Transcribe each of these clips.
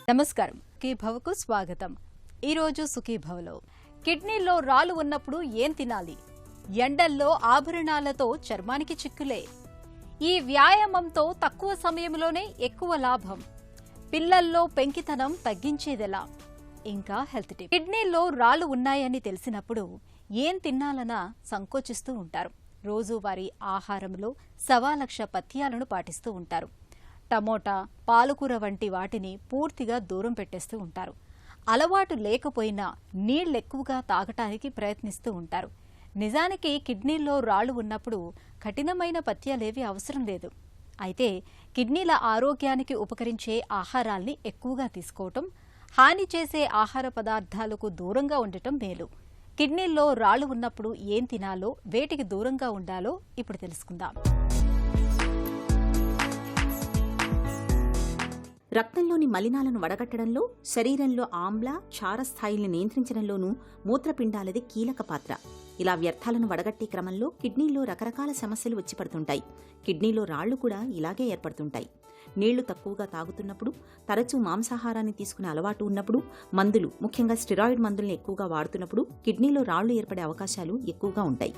నమస్కారం, సుఖీభవకు స్వాగతం. ఈరోజు సుఖీభవలో కిడ్నీలో రాళ్లు ఉన్నప్పుడు ఏం తినాలి? ఎండల్లో ఆభరణాలతో చర్మానికి చిక్కులే. ఈ వ్యాయామంతో తక్కువ సమయంలోనే ఎక్కువ లాభం. పిల్లల్లో పెంకితనం తగ్గించేదెలా? ఇంకా హెల్త్ టిప్. కిడ్నీలో రాళ్లు ఉన్నాయని తెలిసినప్పుడు ఏం తినాలన్నా సంకోచిస్తూ ఉంటారు. రోజువారీ ఆహారంలో 1,00,000 పథ్యాలను పాటిస్తూ ఉంటారు. టమోటా, పాలకూర వంటి వాటిని పూర్తిగా దూరం పెట్టేస్తూ ఉంటారు. అలవాటు లేకపోయినా నీళ్లెక్కువగా తాగటానికి ప్రయత్నిస్తూ ఉంటారు. నిజానికి కిడ్నీల్లో రాళ్లు ఉన్నప్పుడు కఠినమైన పథ్యాలేవీ అవసరం లేదు. అయితే కిడ్నీల ఆరోగ్యానికి ఉపకరించే ఆహారాల్ని ఎక్కువగా తీసుకోవటం, హాని చేసే ఆహార పదార్థాలకు దూరంగా ఉండటం మేలు. కిడ్నీల్లో రాళ్లు ఉన్నప్పుడు ఏం తినాలో, వేటికి దూరంగా ఉండాలో ఇప్పుడు తెలుసుకుందాం. రక్తంలోని మలినాలను వడగట్టడంలో, శరీరంలో ఆమ్ల, క్షార స్థాయిల్ని నియంత్రించడంలోనూ మూత్రపిండాలది కీలక పాత్ర. ఇలా వ్యర్థాలను వడగట్టే క్రమంలో కిడ్నీలో రకరకాల సమస్యలు వచ్చి పడుతుంటాయి. కిడ్నీలో రాళ్లు కూడా ఇలాగే ఏర్పడుతుంటాయి. నీళ్లు తక్కువగా తాగుతున్నప్పుడు, తరచూ మాంసాహారాన్ని తీసుకునే అలవాటు ఉన్నప్పుడు, మందులు, ముఖ్యంగా స్టెరాయిడ్ మందుల్ని ఎక్కువగా వాడుతున్నప్పుడు కిడ్నీలో రాళ్లు ఏర్పడే అవకాశాలు ఎక్కువగా ఉంటాయి.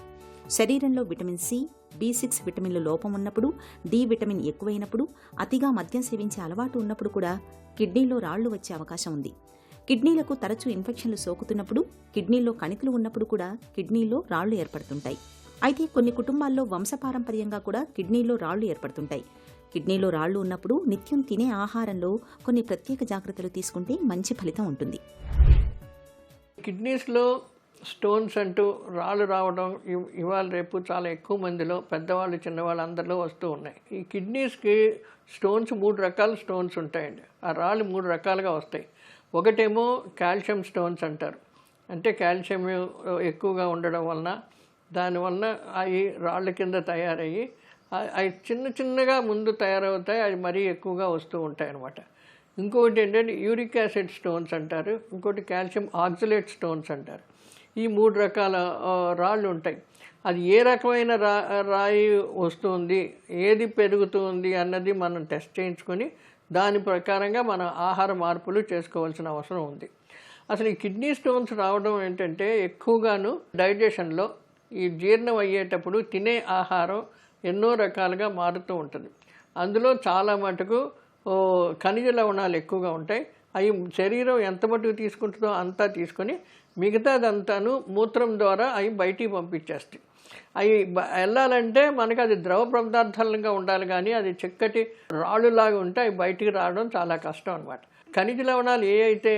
శరీరంలో విటమిన్ సి, B6 విటమిన్ల లోపం ఉన్నప్పుడు, డి విటమిన్ ఎక్కువైనప్పుడు, అతిగా మద్యం సేవించే అలవాటు ఉన్నప్పుడు కూడా కిడ్నీలో రాళ్లు వచ్చే అవకాశం ఉంది. కిడ్నీలకు తరచూ ఇన్ఫెక్షన్లు సోకుతున్నప్పుడు, కిడ్నీలో కణితులు ఉన్నప్పుడు కూడా కిడ్నీలో రాళ్లు ఏర్పడుతుంటాయి. అయితే కొన్ని కుటుంబాల్లో వంశపారంపర్యంగా కూడా కిడ్నీలో రాళ్లు ఏర్పడుతుంటాయి. కిడ్నీలో రాళ్లు ఉన్నప్పుడు నిత్యం తినే ఆహారంలో కొన్ని ప్రత్యేక జాగ్రత్తలు తీసుకుంటే మంచి ఫలితం ఉంటుంది. కిడ్నీస్లో స్టోన్స్ అంటూ రాళ్ళు రావడం ఇవాళ రేపు చాలా ఎక్కువ మందిలో, పెద్దవాళ్ళు చిన్నవాళ్ళు అందరిలో వస్తూ ఉన్నాయి. ఈ కిడ్నీస్కి స్టోన్స్ 3 రకాల స్టోన్స్ ఉంటాయండి. ఆ రాళ్ళు 3 రకాలుగా వస్తాయి. ఒకటేమో కాల్షియం స్టోన్స్ అంటారు. అంటే కాల్షియం ఎక్కువగా ఉండడం వలన, దానివల్ల అవి రాళ్ళ కింద తయారయ్యి అవి చిన్న చిన్నగా ముందు తయారవుతాయి. అవి మరీ ఎక్కువగా వస్తూ ఉంటాయి అన్నమాట. ఇంకొకటి ఏంటంటే యూరిక్ యాసిడ్ స్టోన్స్ అంటారు. ఇంకోటి కాల్షియం ఆక్సలేట్ స్టోన్స్ అంటారు. ఈ 3 రకాల రాళ్ళు ఉంటాయి. అది ఏ రకమైన రాయి వస్తుంది, ఏది పెరుగుతుంది అన్నది మనం టెస్ట్ చేయించుకొని దాని ప్రకారంగా మన ఆహార మార్పులు చేసుకోవాల్సిన అవసరం ఉంది. అసలు ఈ కిడ్నీ స్టోన్స్ రావడం ఏంటంటే ఎక్కువగాను డైజెషన్లో, ఈ జీర్ణం అయ్యేటప్పుడు తినే ఆహారం ఎన్నో రకాలుగా మారుతూ ఉంటుంది. అందులో చాలా మటుకు ఖనిజ లవణాలు ఎక్కువగా ఉంటాయి. అవి శరీరం ఎంత మటుకు తీసుకుంటుందో అంతా తీసుకొని మిగతాదంతాను మూత్రం ద్వారా అవి బయటికి పంపించేస్తాయి. అవి వెళ్ళాలంటే మనకి అది ద్రవ పదార్థాలుగా ఉండాలి, కానీ అది చిక్కటి రాళ్ళులాగా ఉంటే అవి బయటికి రావడం చాలా కష్టం అన్నమాట. ఖనిజ లవణాలు ఏ అయితే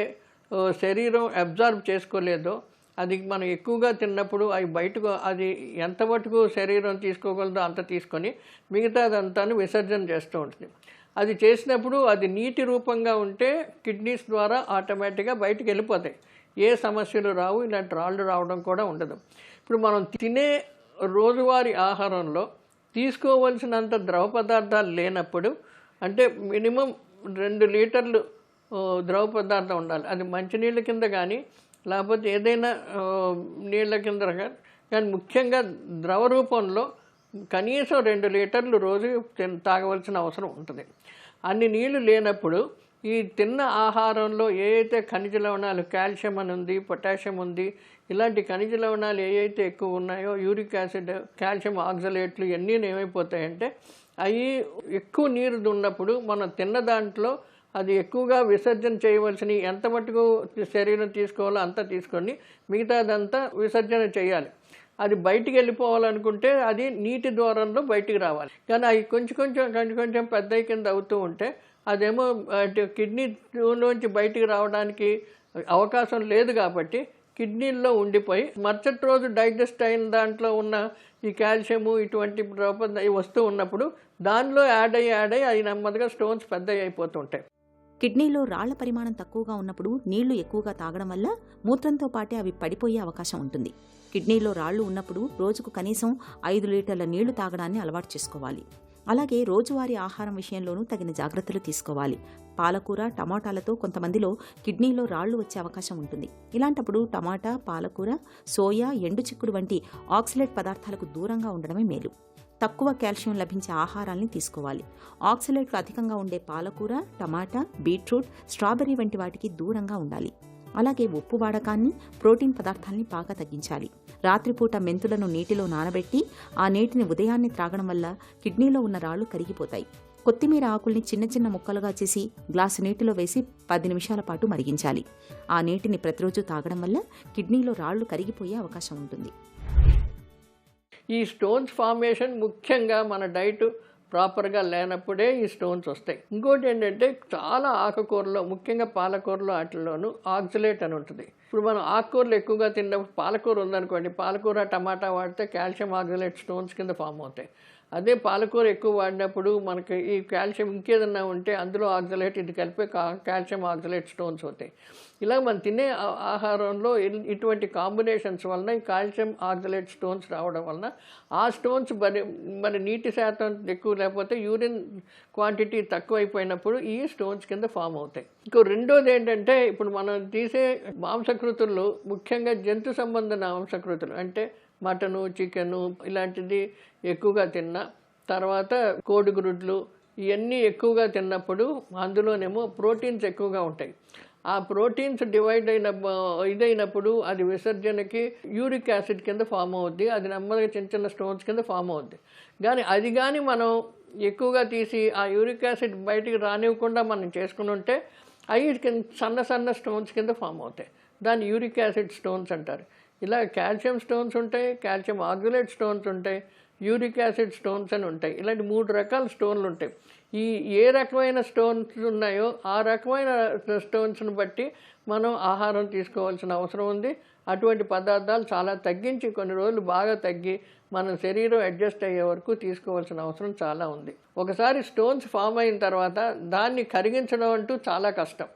శరీరం అబ్జార్బ్ చేసుకోలేదో అది మనం ఎక్కువగా తిన్నప్పుడు అవి బయటకు, అది ఎంత మటుకు శరీరం తీసుకోగలదో అంత తీసుకొని మిగతాదంతాను విసర్జన చేస్తూ ఉంటుంది. అది చేసినప్పుడు అది నీటి రూపంగా ఉంటే కిడ్నీస్ ద్వారా ఆటోమేటిక్గా బయటికి వెళ్ళిపోతాయి. ఏ సమస్యలు రావు, ఇలాంటి రాళ్ళు రావడం కూడా ఉండదు. ఇప్పుడు మనం తినే రోజువారీ ఆహారంలో తీసుకోవలసినంత ద్రవ పదార్థాలు లేనప్పుడు, అంటే మినిమం 2 లీటర్లు ద్రవ పదార్థం ఉండాలి. అది మంచినీళ్ళ కింద కానీ లేకపోతే ఏదైనా నీళ్ళ కింద కానీ, ముఖ్యంగా ద్రవ రూపంలో కనీసం 2 లీటర్లు రోజు తాగవలసిన అవసరం ఉంటుంది. అన్ని నీళ్లు లేనప్పుడు ఈ తిన్న ఆహారంలో ఏ అయితే ఖనిజ లవణాలు, కాల్షియం అని ఉంది, పొటాషియం ఉంది, ఇలాంటి ఖనిజ లవణాలు ఏ అయితే ఎక్కువ ఉన్నాయో, యూరిక్ యాసిడ్, కాల్షియం ఆక్సలేట్లు ఇవన్నీ ఏమైపోతాయంటే అవి ఎక్కువ నీరు ఉన్నప్పుడు మనం తిన్న దాంట్లో అది ఎక్కువగా విసర్జన చేయవలసిన, ఎంత మటుకు శరీరం తీసుకోవాలో అంతా తీసుకొని మిగతాదంతా విసర్జన చేయాలి. అది బయటికి వెళ్ళిపోవాలనుకుంటే అది నీటి ద్వారంలో బయటికి రావాలి. కానీ అవి కొంచెం పెద్ద కింద అవుతూ ఉంటే అదేమో కిడ్నీలోంచి బయటికి రావడానికి అవకాశం లేదు. కాబట్టి కిడ్నీల్లో ఉండిపోయి మరుసటి రోజు డైజెస్ట్ అయిన దాంట్లో ఉన్న ఈ కాల్షియము ఇటువంటి వస్తూ ఉన్నప్పుడు దానిలో యాడ్ అయ్యి అవి నెమ్మదిగా స్టోన్స్ పెద్దవి అయిపోతుంటాయి. కిడ్నీలో రాళ్ల పరిమాణం తక్కువగా ఉన్నప్పుడు నీళ్లు ఎక్కువగా తాగడం వల్ల మూత్రంతో పాటే అవి పడిపోయే అవకాశం ఉంటుంది. కిడ్నీలో రాళ్లు ఉన్నప్పుడు రోజుకు కనీసం 5 లీటర్ల నీళ్లు తాగడాన్ని అలవాటు చేసుకోవాలి. అలాగే రోజువారీ ఆహారం విషయంలోనూ తగిన జాగ్రత్తలు తీసుకోవాలి. పాలకూర, టమాటాలతో కొంతమందిలో కిడ్నీలో రాళ్లు వచ్చే అవకాశం ఉంటుంది. ఇలాంటప్పుడు టమాటా, పాలకూర, సోయా, ఎండు చిక్కుడు వంటి ఆక్సలేట్ పదార్థాలకు దూరంగా ఉండడమే మేలు. తక్కువ కాల్షియం లభించే ఆహారాల్ని తీసుకోవాలి. ఆక్సలేట్లు అధికంగా ఉండే పాలకూర, టమాటా, బీట్రూట్, స్ట్రాబెర్రీ వంటి వాటికి దూరంగా ఉండాలి. అలాగే ఉప్పు వాడకాన్ని, ప్రోటీన్ పదార్థాల్ని బాగా తగ్గించాలి. రాత్రిపూట మెంతులను నీటిలో నానబెట్టి ఆ నీటిని ఉదయాన్నే త్రాగడం వల్ల కిడ్నీలో ఉన్న రాళ్లు కరిగిపోతాయి. కొత్తిమీర ఆకుల్ని చిన్న చిన్న ముక్కలుగా చేసి గ్లాసు నీటిలో వేసి 10 నిమిషాల పాటు మరిగించాలి. ఆ నీటిని ప్రతిరోజు తాగడం వల్ల కిడ్నీలో రాళ్లు కరిగిపోయే అవకాశం ఉంటుంది. ఈ స్టోన్స్ ఫార్మేషన్ ముఖ్యంగా మన డైట్ ప్రాపర్గా లేనప్పుడే ఈ స్టోన్స్ వస్తాయి. ఇంకోటి ఏంటంటే చాలా ఆకుకూరలో, ముఖ్యంగా పాలకూరలో వాటిల్లోనూ ఆక్సలేట్ అని ఉంటుంది. ఇప్పుడు మనం ఆకుకూరలు ఎక్కువగా తిన్నప్పుడు, పాలకూర ఉందనుకోండి, పాలకూర టమాటా వాడితే కాల్షియం ఆక్సలేట్ స్టోన్స్ కింద ఫామ్ అవుతాయి. అదే పాలకూర ఎక్కువ వాడినప్పుడు మనకి ఈ కాల్షియం ఇంకేదన్నా ఉంటే అందులో ఆక్సలేట్ ఇది కలిపే కాల్షియం ఆక్సలేట్ స్టోన్స్ అవుతాయి. ఇలా మనం తినే ఆహారంలో ఇటువంటి కాంబినేషన్స్ వలన ఈ కాల్షియం ఆక్సలేట్ స్టోన్స్ రావడం వలన ఆ స్టోన్స్ మరి నీటి శాతం ఎక్కువ లేకపోతే యూరిన్ క్వాంటిటీ తక్కువైపోయినప్పుడు ఈ స్టోన్స్ కింద ఫామ్ అవుతాయి. ఇంకో రెండోది ఏంటంటే ఇప్పుడు మనం తీసే మాంసకృతుల్లో ముఖ్యంగా జంతు సంబంధ మాంసకృతులు అంటే మటను, చికెను ఇలాంటిది ఎక్కువగా తిన్నా, తర్వాత కోడిగుడ్లు ఇవన్నీ ఎక్కువగా తిన్నప్పుడు అందులోనేమో ప్రోటీన్స్ ఎక్కువగా ఉంటాయి. ఆ ప్రోటీన్స్ ఇదైనప్పుడు అది విసర్జనకి యూరిక్ యాసిడ్ కింద ఫామ్ అవుద్ది. అది నెమ్మదిగా చిన్న చిన్న స్టోన్స్ కింద ఫామ్ అవుద్ది. కానీ మనం ఎక్కువగా తీసి ఆ యూరిక్ యాసిడ్ బయటికి రానివ్వకుండా మనం చేసుకుని ఉంటే అవి సన్న సన్న స్టోన్స్ కింద ఫామ్ అవుతాయి. దాన్ని యూరిక్ యాసిడ్ స్టోన్స్ అంటారు. ఇలా కాల్షియం స్టోన్స్ ఉంటాయి, కాల్షియం ఆక్సలేట్ స్టోన్స్ ఉంటాయి, యూరిక్ యాసిడ్ స్టోన్స్ అని ఉంటాయి. ఇలాంటి 3 రకాల స్టోన్లు ఉంటాయి. ఈ ఏ రకమైన స్టోన్స్ ఉన్నాయో ఆ రకమైన స్టోన్స్ని బట్టి మనం ఆహారం తీసుకోవాల్సిన అవసరం ఉంది. అటువంటి పదార్థాలు చాలా తగ్గించి కొన్ని రోజులు బాగా తగ్గి మన శరీరం అడ్జస్ట్ అయ్యే వరకు తీసుకోవాల్సిన అవసరం చాలా ఉంది. ఒకసారి స్టోన్స్ ఫామ్ అయిన తర్వాత దాన్ని కరిగించడం అంటూ చాలా కష్టం.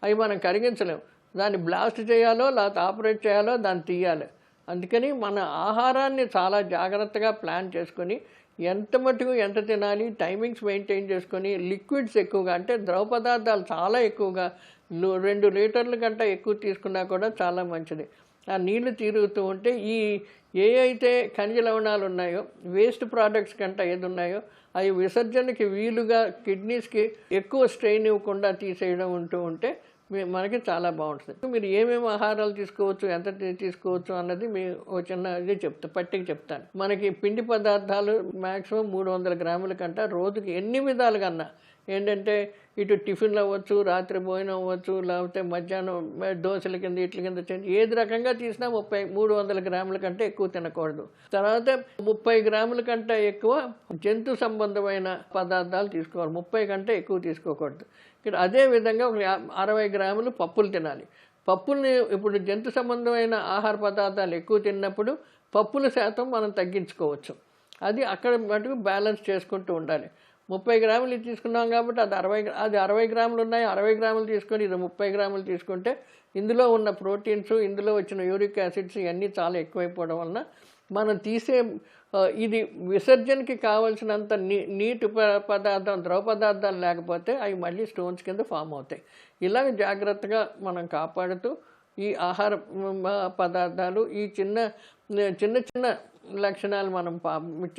అవి మనం కరిగించలేం. దాన్ని బ్లాస్ట్ చేయాలో లేకపోతే ఆపరేట్ చేయాలో దాన్ని తీయాలి. అందుకని మన ఆహారాన్ని చాలా జాగ్రత్తగా ప్లాన్ చేసుకొని ఎంత మటుకు ఎంత తినాలి, టైమింగ్స్ మెయింటైన్ చేసుకొని లిక్విడ్స్ ఎక్కువగా అంటే ద్రవ పదార్థాలు చాలా ఎక్కువగా 2 లీటర్ల కంటే ఎక్కువ తీసుకున్నా కూడా చాలా మంచిది. ఆ నీళ్లు తిరుగుతూ ఉంటే ఏ అయితే ఖనిజ లవణాలు ఉన్నాయో, వేస్ట్ ప్రోడక్ట్స్ కంటే ఏది ఉన్నాయో అవి విసర్జనకి వీలుగా కిడ్నీస్కి ఎక్కువ స్ట్రెయిన్ ఇవ్వకుండా తీసేయడం ఉంటే మనకి చాలా బాగుంటుంది. మీరు ఏమేమి ఆహారాలు తీసుకోవచ్చు, ఎంత తీసుకోవచ్చు అన్నది ఒక చిన్న పట్టిక చెప్తాను. మనకి పిండి పదార్థాలు మ్యాక్సిమం 300 గ్రాముల కంటే రోజుకి ఎన్ని విధాలుగా ఏంటంటే ఇటు టిఫిన్లు అవ్వచ్చు, రాత్రి భోజనం అవ్వచ్చు, లేకపోతే మధ్యాహ్నం దోశల కింద ఇట్ల కింద ఏది రకంగా తీసినా 300 గ్రాముల కంటే ఎక్కువ తినకూడదు. తర్వాత 30 గ్రాముల కంటే ఎక్కువ జంతు సంబంధమైన పదార్థాలు తీసుకోవాలి. 30 కంటే ఎక్కువ తీసుకోకూడదు. ఇక్కడ అదేవిధంగా 60 గ్రాములు పప్పులు తినాలి. పప్పుల్ని ఇప్పుడు జంతు సంబంధమైన ఆహార పదార్థాలు ఎక్కువ తిన్నప్పుడు పప్పుల శాతం మనం తగ్గించుకోవచ్చు. అది అక్కడ మటుకు బ్యాలెన్స్ చేసుకుంటూ ఉండాలి. 30 గ్రాములు తీసుకున్నాం కాబట్టి అది 60 గ్రాములు ఉన్నాయి, 60 గ్రాములు తీసుకొని ఇది 30 గ్రాములు తీసుకుంటే ఇందులో ఉన్న ప్రోటీన్స్, ఇందులో వచ్చిన యూరిక్ యాసిడ్స్ ఇవన్నీ చాలా ఎక్కువైపోవడం వలన మనం తీసే ఇది విసర్జనకి కావాల్సినంత నీటి పదార్థం, ద్రవ పదార్థాలు లేకపోతే అవి మళ్ళీ స్టోన్స్ కింద ఫామ్ అవుతాయి. ఇలాగ జాగ్రత్తగా మనం కాపాడుతూ ఈ ఆహార పదార్థాలు ఈ చిన్న లక్షణాలు మనం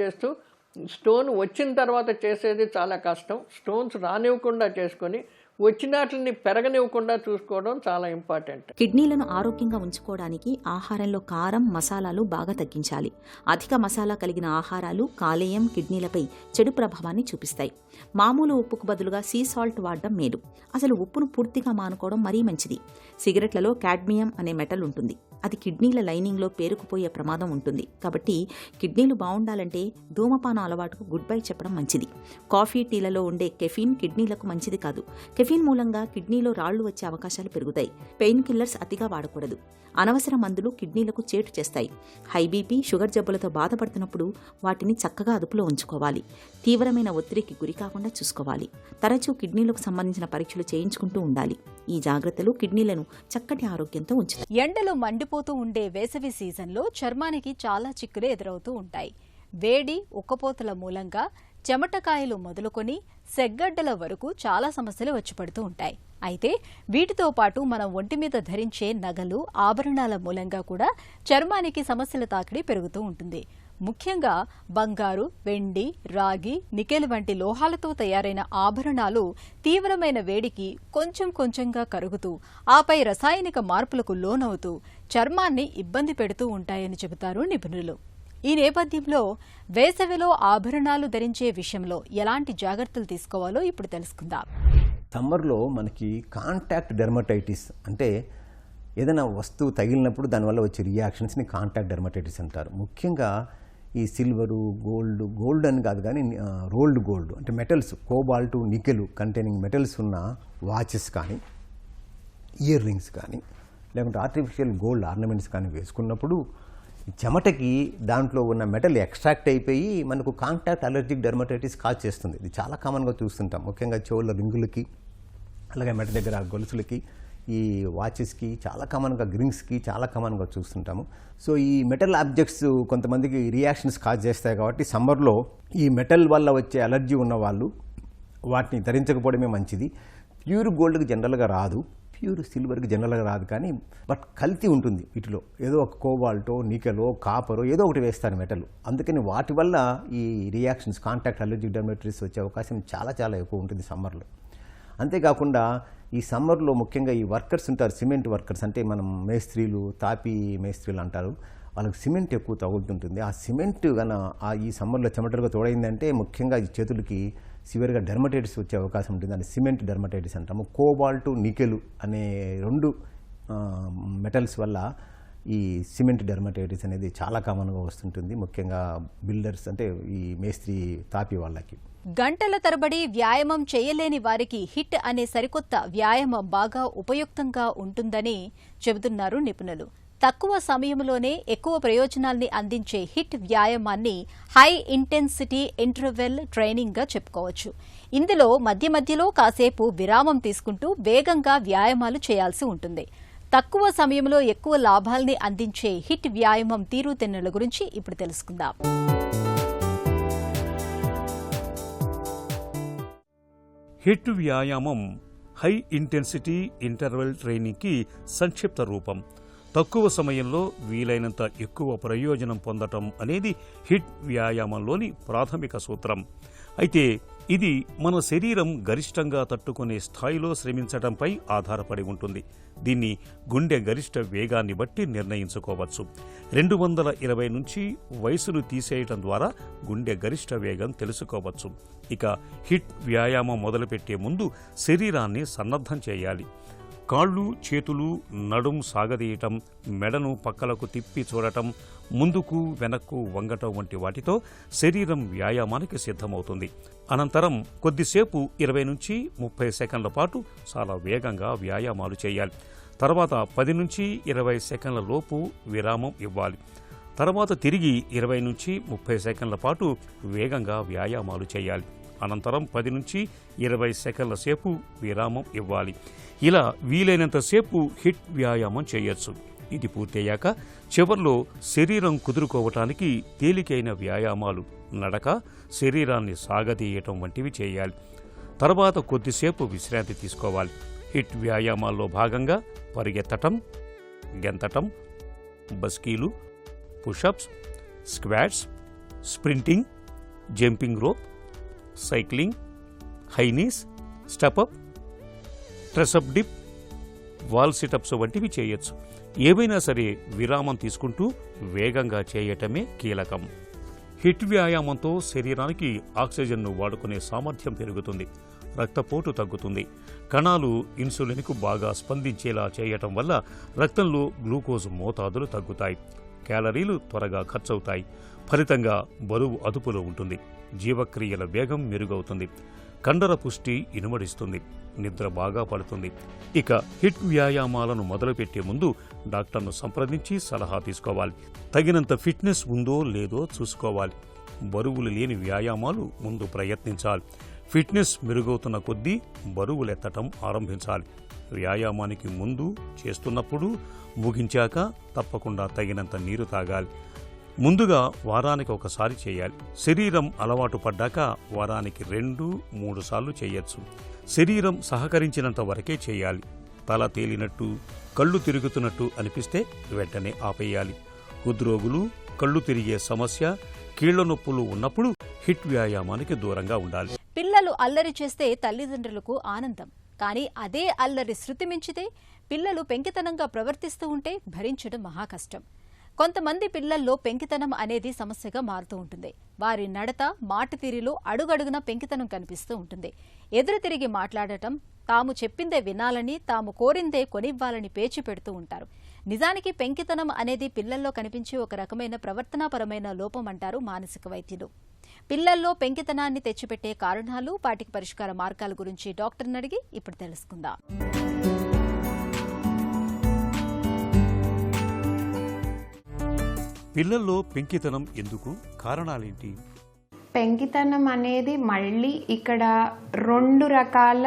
చేస్తూ స్టోన్ వచ్చిన తర్వాత చేసేది చాలా కష్టం. స్టోన్స్ రానివ్వకుండా చేసుకొని వచ్చినట్లని పెరగనివ్వకుండా చూసుకోవడం చాలా ఇంపార్టెంట్. కిడ్నీలను ఆరోగ్యంగా ఉంచుకోవడానికి ఆహారంలో కారం, మసాలాలు బాగా తగ్గించాలి. అధిక మసాలా కలిగిన ఆహారాలు కాలేయం, కిడ్నీలపై చెడు ప్రభావాన్ని చూపిస్తాయి. మామూలు ఉప్పుకు బదులుగా సీ సాల్ట్ వాడడం మేలు. అసలు ఉప్పును పూర్తిగా మానుకోవడం మరీ మంచిది. సిగరెట్లలో కాడ్మియం అనే మెటల్ ఉంటుంది. అది కిడ్నీల లైనింగ్లో పేరుకుపోయే ప్రమాదం ఉంటుంది. కాబట్టి కిడ్నీలు బాగుండాలంటే ధూమపానం అలవాటుకు గుడ్ బై చెప్పడం మంచిది. కాఫీ, టీలలో ఉండే కెఫీన్ కిడ్నీలకు మంచిది కాదు. కెఫీన్ మూలంగా కిడ్నీలో రాళ్లు వచ్చే అవకాశాలు పెరుగుతాయి. పెయిన్ కిల్లర్స్ అతిగా వాడకూడదు. అనవసర మందులు కిడ్నీలకు చేటు చేస్తాయి. హై బీపీ, షుగర్ జబ్బులతో బాధపడుతున్నప్పుడు వాటిని చక్కగా అదుపులో ఉంచుకోవాలి. తీవ్రమైన ఒత్తిడికి గురి కాకుండా చూసుకోవాలి. తరచూ కిడ్నీలకు సంబంధించిన పరీక్షలు చేయించుకుంటూ ఉండాలి. ఈ జాగ్రత్తలు కిడ్నీలను చక్కటి ఆరోగ్యంతో ఉంచుతాయి. ఎండలు మండిపోతూ ఉండే వేసవి సీజన్లో చర్మానికి చాలా చిక్కులు ఎదురవుతూ ఉంటాయి. వేడి, ఉక్కపోతల మూలంగా చెమటకాయలు మొదలుకొని సెగ్గడ్డల వరకు చాలా సమస్యలు వచ్చిపడుతూ ఉంటాయి. అయితే వీటితో పాటు మనం ఒంటి మీద ధరించే నగలు, ఆభరణాల మూలంగా కూడా చర్మానికి సమస్యల తాకిడి పెరుగుతూ ఉంటుంది. ముఖ్యంగా బంగారు, వెండి, రాగి, నికెల్ వంటి లోహాలతో తయారైన ఆభరణాలు తీవ్రమైన వేడికి కొంచెం కొంచెంగా కరుగుతూ ఆపై రసాయనిక మార్పులకు లోనవుతూ చర్మాన్ని ఇబ్బంది పెడుతూ ఉంటాయని చెబుతారు నిపుణులు. ఈ నేపథ్యంలో వేసవిలో ఆభరణాలు ధరించే విషయంలో ఎలాంటి జాగ్రత్తలు తీసుకోవాలో ఇప్పుడు తెలుసుకుందాం. సమ్మర్లో మనకి కాంటాక్ట్ డెర్మటైటిస్ అంటే ఏదైనా వస్తువు తగిలినప్పుడు దానివల్ల వచ్చే రియాక్షన్స్ని కాంటాక్ట్ డెర్మటైటిస్ అంటారు. ముఖ్యంగా ఈ సిల్వరు, గోల్డ్ అని కాదు కానీ రోల్డ్ గోల్డ్ అంటే metals, cobalt, nickel containing metals ఉన్న వాచెస్ కానీ, ఇయర్ రింగ్స్ కానీ, లేకుంటే ఆర్టిఫిషియల్ గోల్డ్ ఆర్నమెంట్స్ కానీ వేసుకున్నప్పుడు చెమటకి దాంట్లో ఉన్న మెటల్ ఎక్స్ట్రాక్ట్ అయిపోయి మనకు కాంటాక్ట్ అలర్జిక్ డెర్మటైటిస్ కాజ్ చేస్తుంది. ఇది చాలా కామన్గా చూస్తుంటాం. ముఖ్యంగా చెవుల రింగులకి, అలాగే మెట దగ్గర గొలుసులకి, ఈ వాచెస్కి చాలా కామన్గా, గ్రింగ్స్కి చాలా కామన్గా చూస్తుంటాము. సో ఈ మెటల్ ఆబ్జెక్ట్స్ కొంతమందికి రియాక్షన్స్ కాజ్ చేస్తాయి కాబట్టి సమ్మర్లో ఈ మెటల్ వల్ల వచ్చే అలర్జీ ఉన్న వాళ్ళు వాటిని ధరించకపోవడమే మంచిది. ప్యూర్ గోల్డ్కి జనరల్గా రాదు, ప్యూర్ సిల్వర్కి జనరల్గా రాదు, కానీ బట్ కల్తీ ఉంటుంది వీటిలో. ఏదో ఒక కోబాల్టో, నికెలో, కాపరో ఏదో ఒకటి వేస్తారు మెటల్. అందుకని వాటి వల్ల ఈ రియాక్షన్స్, కాంటాక్ట్ అలర్జిక్ డెర్మటైటిస్ వచ్చే అవకాశం చాలా చాలా ఎక్కువ ఉంటుంది సమ్మర్లో. అంతేకాకుండా ఈ సమ్మర్లో ముఖ్యంగా ఈ వర్కర్స్ ఉంటారు, సిమెంట్ వర్కర్స్ అంటే మనం మేస్త్రీలు, తాపీ మేస్త్రీలు అంటారు, వాళ్ళకి సిమెంట్ ఎక్కువ తగులుతుంటుంది. ఆ సిమెంట్ ఈ సమ్మర్లో చెమటలుగా తోడైందంటే ముఖ్యంగా ఈ చేతులకి సివియర్గా డెర్మటైటిస్ వచ్చే అవకాశం ఉంటుంది. దాన్ని సిమెంట్ డెర్మటైటిస్ అంటాము. కోబాల్ట్, నికెల్ అనే 2 మెటల్స్ వల్ల ఈ సిమెంట్ డెర్మటైటిస్ అనేది చాలా కామన్గా వస్తుంటుంది, ముఖ్యంగా బిల్డర్స్ అంటే ఈ మేస్త్రి, తాపీ వాళ్ళకి. గంటల తరబడి వ్యాయామం చేయలేని వారికి హిట్ అనే సరికొత్త వ్యాయామం బాగా ఉపయుక్తంగా ఉంటుందని చెబుతున్నారు నిపుణులు. తక్కువ సమయంలోనే ఎక్కువ ప్రయోజనాల్ని అందించే హిట్ వ్యాయామాన్ని హై ఇంటెన్సిటీ ఇంటర్వెల్ ట్రైనింగ్గా చెప్పుకోవచ్చు. ఇందులో మధ్య మధ్యలో కాసేపు విరామం తీసుకుంటూ వేగంగా వ్యాయామాలు చేయాల్సి ఉంటుంది. తక్కువ సమయంలో ఎక్కువ లాభాల్ని అందించే హిట్ వ్యాయామం తీరుతెన్నుల గురించి ఇప్పుడు తెలుసుకుందాం. హిట్ వ్యాయామం హై ఇంటెన్సిటీ ఇంటర్వెల్ ట్రైనింగ్కి సంక్షిప్త రూపం. తక్కువ సమయంలో వీలైనంత ఎక్కువ ప్రయోజనం పొందటం అనేది హిట్ వ్యాయామంలోని ప్రాథమిక సూత్రం. అయితే ఇది మన శరీరం గరిష్టంగా తట్టుకునే స్థాయిలో శ్రమించడంపై ఆధారపడి ఉంటుంది. దీన్ని గుండె గరిష్ట వేగాన్ని బట్టి నిర్ణయించుకోవచ్చు. 220 నుంచి వయసును తీసేయటం ద్వారా గుండె గరిష్ట వేగం తెలుసుకోవచ్చు. ఇక హిట్ వ్యాయామం మొదలుపెట్టే ముందు శరీరాన్ని సన్నద్ధం చేయాలి. కాళ్ళు, చేతులు, నడుం సాగదీయటం, మెడను పక్కలకు తిప్పి చూడటం, ముందుకు వెనక్కు వంగటం వంటి వాటితో శరీరం వ్యాయామానికి సిద్ధమవుతుంది. అనంతరం కొద్దిసేపు 20 నుంచి 30 సెకండ్ల పాటు చాలా వేగంగా వ్యాయామాలు చేయాలి. తర్వాత 10 నుంచి 20 సెకండ్ల లోపు విరామం ఇవ్వాలి. తర్వాత తిరిగి 20 నుంచి 30 సెకండ్ల పాటు వేగంగా వ్యాయామాలు చేయాలి. అనంతరం 10 నుంచి 20 సెకండ్ల సేపు విరామం ఇవ్వాలి. ఇలా వీలైనంతసేపు హిట్ వ్యాయామం చేయొచ్చు. ఇది పూర్తయ్యాక చివర్లో శరీరం కుదురుకోవటానికి తేలికైన వ్యాయామాలు, నడక, శరీరాన్ని సాగదీయటం వంటివి చేయాలి. తర్వాత కొద్దిసేపు విశ్రాంతి తీసుకోవాలి. హిట్ వ్యాయామాల్లో భాగంగా పరిగెత్తటం, గెంతటం, బస్కీలు, pushups, squats, sprinting, jumping rope, cycling, high knees, step up, tricep dip, wall situps వంటివి చేయొచ్చు. ఏవైనా సరే విరామం తీసుకుంటూ వేగంగా చేయటమే కీలకం. హిట్ వ్యాయామంతో శరీరానికి ఆక్సిజన్ను వాడుకునే సామర్థ్యం పెరుగుతుంది, రక్తపోటు తగ్గుతుంది. కణాలు ఇన్సులిన్కు బాగా స్పందించేలా చేయటం వల్ల రక్తంలో గ్లూకోజ్ మోతాదులు తగ్గుతాయి, క్యాలరీలు త్వరగా ఖర్చవుతాయి. ఫలితంగా బరువు అదుపులో ఉంటుంది, జీవక్రియల వేగం మెరుగవుతుంది, కండర పుష్టి ఇనుమడిస్తుంది, నిద్ర బాగా పడుతుంది. ఇక హిట్ వ్యాయామాలను మొదలుపెట్టే ముందు డాక్టర్ను సంప్రదించి సలహా తీసుకోవాలి. తగినంత ఫిట్నెస్ ఉందో లేదో చూసుకోవాలి. బరువులు లేని వ్యాయామాలు ముందు ప్రయత్నించాలి. ఫిట్నెస్ మెరుగవుతున్న కొద్దీ బరువులెత్తటం ఆరంభించాలి. వ్యాయామానికి ముందు, చేస్తున్నప్పుడు, ముగించాక తప్పకుండా తగినంత నీరు తాగాలి. ముందుగా వారానికి ఒకసారి చేయాలి. శరీరం అలవాటు పడ్డాక వారానికి 2-3 సార్లు చేయొచ్చు. శరీరం సహకరించినంత వరకే చేయాలి. తల తేలినట్టు, కళ్ళు తిరుగుతున్నట్టు అనిపిస్తే వెంటనే ఆపేయాలి. హృద్రోగులు, కళ్ళు తిరిగే సమస్య, కీళ్ల నొప్పులు ఉన్నప్పుడు హిట్ వ్యాయామానికి దూరంగా ఉండాలి. పిల్లలు అల్లరి చేస్తే తల్లిదండ్రులకు ఆనందం. కానీ అదే అల్లరి శృతి మించితే, పిల్లలు పెంకితనంగా ప్రవర్తిస్తూ ఉంటే భరించడం మహా కష్టం. కొంతమంది పిల్లల్లో పెంకితనం అనేది సమస్యగా మారుతూ ఉంటుంది. వారి నడత, మాట తీరులో అడుగడుగున పెంకితనం కనిపిస్తూ ఉంటుంది. ఎదురు తిరిగి మాట్లాడటం, తాము చెప్పిందే వినాలని, తాము కోరిందే కొనివ్వాలని పేచి పెడుతూ ఉంటారు. నిజానికి పెంకితనం అనేది పిల్లల్లో కనిపించే ఒక రకమైన ప్రవర్తనాపరమైన లోపం అంటారు మానసిక వైద్యులు. పిల్లల్లో పెంకితనాన్ని తెచ్చిపెట్టే కారణాలు, వాటికి పరిష్కార మార్గాల గురించి డాక్టర్ని అడిగి ఇప్పుడు తెలుసుకుందాం. పిల్లల్లో పెంకితనం ఎందుకు? కారణాలేంటి? పెంకితనం అనేది మళ్ళీ ఇక్కడ 2 రకాల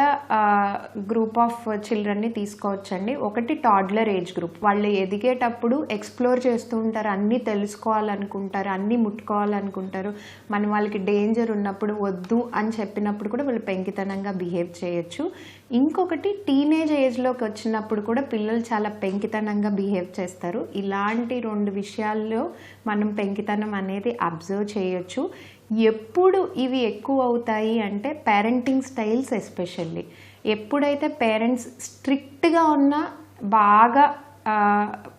గ్రూప్ ఆఫ్ చిల్డ్రన్ని తీసుకోవచ్చండి. ఒకటి టాడ్లర్ ఏజ్ గ్రూప్. వాళ్ళు ఎదిగేటప్పుడు ఎక్స్ప్లోర్ చేస్తూ ఉంటారు, అన్నీ తెలుసుకోవాలనుకుంటారు, అన్నీ ముట్టుకోవాలనుకుంటారు. మనం వాళ్ళకి డేంజర్ ఉన్నప్పుడు వద్దు అని చెప్పినప్పుడు కూడా వాళ్ళు పెంకితనంగా బిహేవ్ చేయొచ్చు. ఇంకొకటి టీనేజ్ ఏజ్లోకి వచ్చినప్పుడు కూడా పిల్లలు చాలా పెంకితనంగా బిహేవ్ చేస్తారు. ఇలాంటి 2 విషయాల్లో మనం పెంకితనం అనేది అబ్జర్వ్ చేయొచ్చు. ఎప్పుడు ఇవి ఎక్కువ అవుతాయి అంటే పేరెంటింగ్ స్టైల్స్ ఎస్పెషల్లీ. ఎప్పుడైతే పేరెంట్స్ స్ట్రిక్ట్గా ఉన్నా, బాగా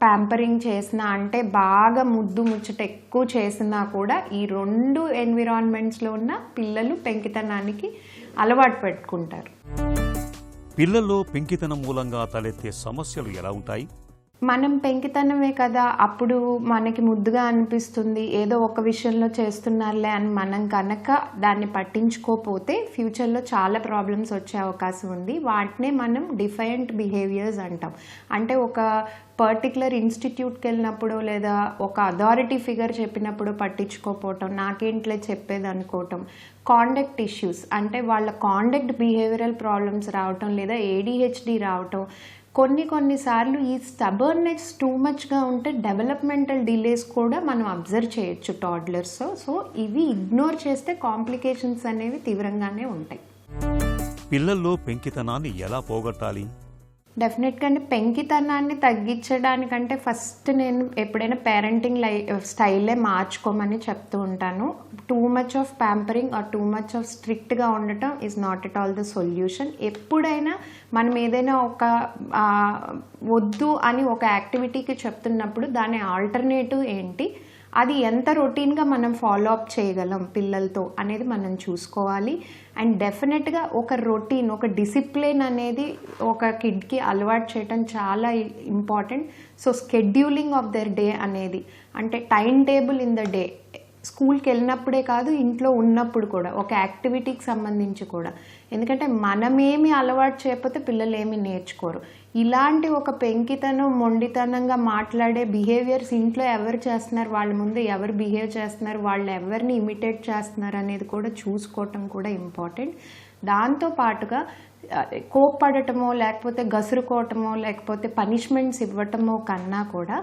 ప్యాంపరింగ్ చేసినా, అంటే బాగా ముద్దు ముచ్చట ఎక్కువ చేసినా కూడా ఈ 2 ఎన్విరాన్మెంట్స్లో ఉన్న పిల్లలు పెంకితనానికి అలవాటు పెట్టుకుంటారు. పిల్లల్లో పెంకితనం మూలంగా తలెత్తే సమస్యలు ఎలా ఉంటాయి? మనం పెంకితనమే కదా, అప్పుడు మనకి ముద్దుగా అనిపిస్తుంది, ఏదో ఒక విషయంలో చేస్తున్నారులే అని మనం కనుక దాన్ని పట్టించుకోకపోతే ఫ్యూచర్లో చాలా ప్రాబ్లమ్స్ వచ్చే అవకాశం ఉంది. వాటినే మనం డిఫరెంట్ బిహేవియర్స్ అంటాం. అంటే ఒక పర్టికులర్ ఇన్స్టిట్యూట్కి వెళ్ళినప్పుడు లేదా ఒక అథారిటీ ఫిగర్ చెప్పినప్పుడు పట్టించుకోకపోవటం, నాకేంట్లే చెప్పేది అనుకోవటం, కాండక్ట్ ఇష్యూస్ అంటే వాళ్ళ కాండక్ట్ బిహేవియరల్ ప్రాబ్లమ్స్ రావటం లేదా ADHD రావటం. కొన్నిసార్లు ఈ స్టబర్నెస్ టూ మచ్గా ఉంటే డెవలప్మెంటల్ డిలేస్ కూడా మనం అబ్జర్వ్ చేయొచ్చు టాడ్లర్స్లో. సో ఇవి ఇగ్నోర్ చేస్తే కాంప్లికేషన్స్ అనేవి తీవ్రంగానే ఉంటాయి. పిల్లల్లో పెంకితనాన్ని ఎలా పోగొట్టాలి? డెఫినెట్గా అంటే పెంకితనాన్ని తగ్గించడానికంటే ఫస్ట్ నేను ఎప్పుడైనా పేరెంటింగ్ స్టైలే మార్చుకోమని చెప్తూ ఉంటాను. Too much of pampering or too much of స్ట్రిక్ట్గా ఉండటం is not at all the solution. ఎప్పుడైనా మనం ఏదైనా ఒక వద్దు అని ఒక యాక్టివిటీకి చెప్తున్నప్పుడు దాని ఆల్టర్నేటివ్ ఏంటి, అది ఎంత రొటీన్గా మనం ఫాలో అప్ చేయగలం పిల్లలతో అనేది మనం చూసుకోవాలి. అండ్ డెఫినెట్గా ఒక రొటీన్, ఒక డిసిప్లిన్ అనేది ఒక కిడ్కి అలవాటు చేయటం చాలా important. So scheduling of their day అనేది, అంటే time table in the day, స్కూల్కి వెళ్ళినప్పుడే కాదు ఇంట్లో ఉన్నప్పుడు కూడా ఒక యాక్టివిటీకి సంబంధించి కూడా. ఎందుకంటే మనమేమి అలవాటు చేయకపోతే పిల్లలు ఏమి నేర్చుకోరు. ఇలాంటి ఒక పెంకితనం, మొండితనంగా మాట్లాడే బిహేవియర్స్ ఇంట్లో ఎవరు చేస్తున్నారు, వాళ్ళ ముందు ఎవరు బిహేవ్ చేస్తున్నారు, వాళ్ళు ఎవరిని ఇమిటేట్ చేస్తున్నారు అనేది కూడా చూసుకోవటం కూడా ఇంపార్టెంట్. దాంతోపాటుగా కోప్పడటమో లేకపోతే గసురుకోవటమో లేకపోతే పనిష్మెంట్స్ ఇవ్వటమో కన్నా కూడా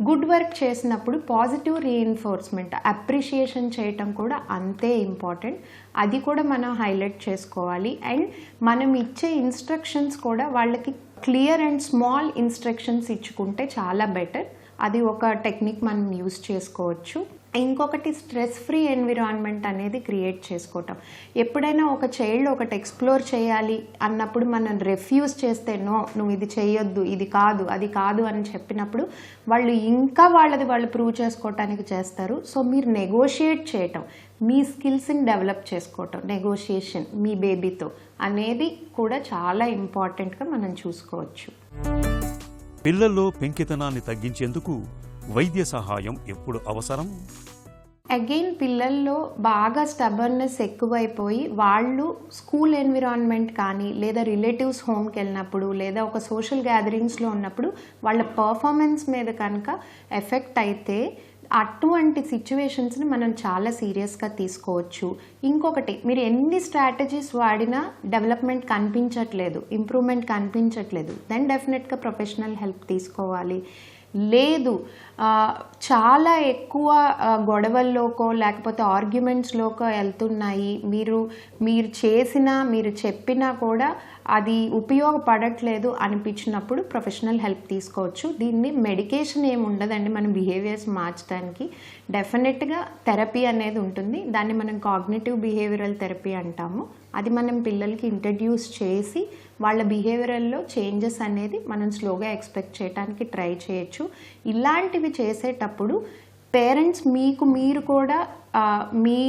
గుడ్ వర్క్ చేసినప్పుడు పాజిటివ్ రీఎన్ఫోర్స్మెంట్, అప్రిషియేషన్ చేయటం కూడా అంతే ఇంపార్టెంట్. అది కూడా మనం హైలైట్ చేసుకోవాలి. అండ్ మనం ఇచ్చే ఇన్స్ట్రక్షన్స్ కూడా వాళ్ళకి క్లియర్ అండ్ స్మాల్ ఇన్స్ట్రక్షన్స్ ఇచ్చుకుంటే చాలా బెటర్. అది ఒక టెక్నిక్ మనం యూజ్ చేసుకోవచ్చు. ఇంకొకటి స్ట్రెస్ ఫ్రీ ఎన్విరాన్మెంట్ అనేది క్రియేట్ చేసుకోవటం. ఎప్పుడైనా ఒక చైల్డ్ ఒకటి ఎక్స్ప్లోర్ చేయాలి అన్నప్పుడు మనం రెఫ్యూజ్ చేస్తే, నో నువ్వు ఇది చేయొద్దు, ఇది కాదు, అది కాదు అని చెప్పినప్పుడు వాళ్ళు ఇంకా వాళ్ళు ప్రూవ్ చేసుకోవటానికి చేస్తారు. సో మీరు నెగోషియేట్ చేయటం, మీ స్కిల్స్ని డెవలప్ చేసుకోవటం, నెగోషియేషన్ మీ బేబీతో అనేది కూడా చాలా ఇంపార్టెంట్గా మనం చూసుకోవచ్చు. పిల్లల్లో పెంకితనాన్ని తగ్గించేందుకు వైద్య సహాయం ఎప్పుడు అవసరం? అగైన్ పిల్లల్లో బాగా స్టబర్నెస్ ఎక్కువైపోయి వాళ్ళు స్కూల్ ఎన్విరాన్మెంట్ కానీ లేదా రిలేటివ్స్ హోమ్కి వెళ్ళినప్పుడు లేదా ఒక సోషల్ గ్యాదరింగ్స్లో ఉన్నప్పుడు వాళ్ళ పర్ఫార్మెన్స్ మీద కనుక ఎఫెక్ట్ అయితే అటువంటి సిచ్యువేషన్స్ని మనం చాలా సీరియస్గా తీసుకోవచ్చు. ఇంకొకటి, మీరు ఎన్ని స్ట్రాటజీస్ వాడినా డెవలప్మెంట్ కనిపించట్లేదు, ఇంప్రూవ్మెంట్ కనిపించట్లేదు, దెన్ డెఫినెట్గా ప్రొఫెషనల్ హెల్ప్ తీసుకోవాలి. లేదు చాలా ఎక్కువ గొడవల్లోకో లేకపోతే ఆర్గ్యుమెంట్స్లోకో వెళ్తున్నాయి, మీరు చేసినా మీరు చెప్పినా కూడా అది ఉపయోగపడట్లేదు అనిపించినప్పుడు ప్రొఫెషనల్ హెల్ప్ తీసుకోవచ్చు. దీన్ని మెడికేషన్ ఏమి ఉండదండి మన బిహేవియర్స్ మార్చడానికి. డెఫినెట్గా థెరపీ అనేది ఉంటుంది. దాన్ని మనం కాగ్నిటివ్ బిహేవియరల్ థెరపీ అంటాము. అది మనం పిల్లలకి ఇంట్రడ్యూస్ చేసి వాళ్ళ బిహేవియరల్లో చేంజెస్ అనేది మనం స్లోగా ఎక్స్పెక్ట్ చేయడానికి ట్రై చేయొచ్చు. ఇలాంటివి చేసేటప్పుడు పేరెంట్స్ మీరు కూడా మీ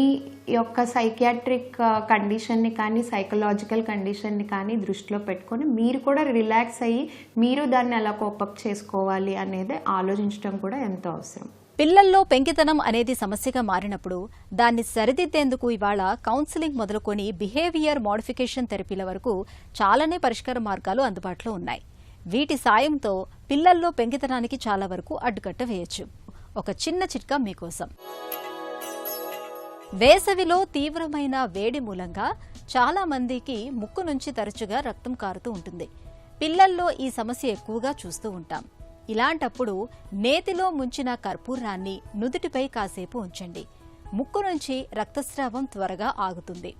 యొక్క సైకియాట్రిక్ కండిషన్ని కానీ సైకలాజికల్ కండిషన్ని కానీ దృష్టిలో పెట్టుకొని మీరు కూడా రిలాక్స్ అయ్యి మీరు దాన్ని ఎలా కోపప్ చేసుకోవాలి అనేది ఆలోచించడం కూడా ఎంతో అవసరం. పిల్లల్లో పెంకితనం అనేది సమస్యగా మారినప్పుడు దాన్ని సరిదిద్దేందుకు ఇవాళ కౌన్సిలింగ్ మొదలుకొని బిహేవియర్ మోడిఫికేషన్ థెరపీల వరకు చాలానే పరిష్కార మార్గాలు అందుబాటులో ఉన్నాయి. వీటి సాయంతో పిల్లల్లో పెంకితనానికి చాలా వరకు అడ్డుకట్ట వేయొచ్చు. ఒక చిన్న చిట్కా మీకోసం. వేసవిలో తీవ్రమైన వేడి మూలంగా చాలా మందికి ముక్కు నుంచి తరచుగా రక్తం కారుతూ ఉంటుంది. పిల్లల్లో ఈ సమస్య ఎక్కువగా చూస్తూ ఉంటాం. ఇలాంటప్పుడు నేతిలో ముంచిన కర్పూరాన్ని నుదుటిపై కాసేపు ఉంచండి. ముక్కు నుంచి రక్తస్రావం త్వరగా ఆగుతుంది.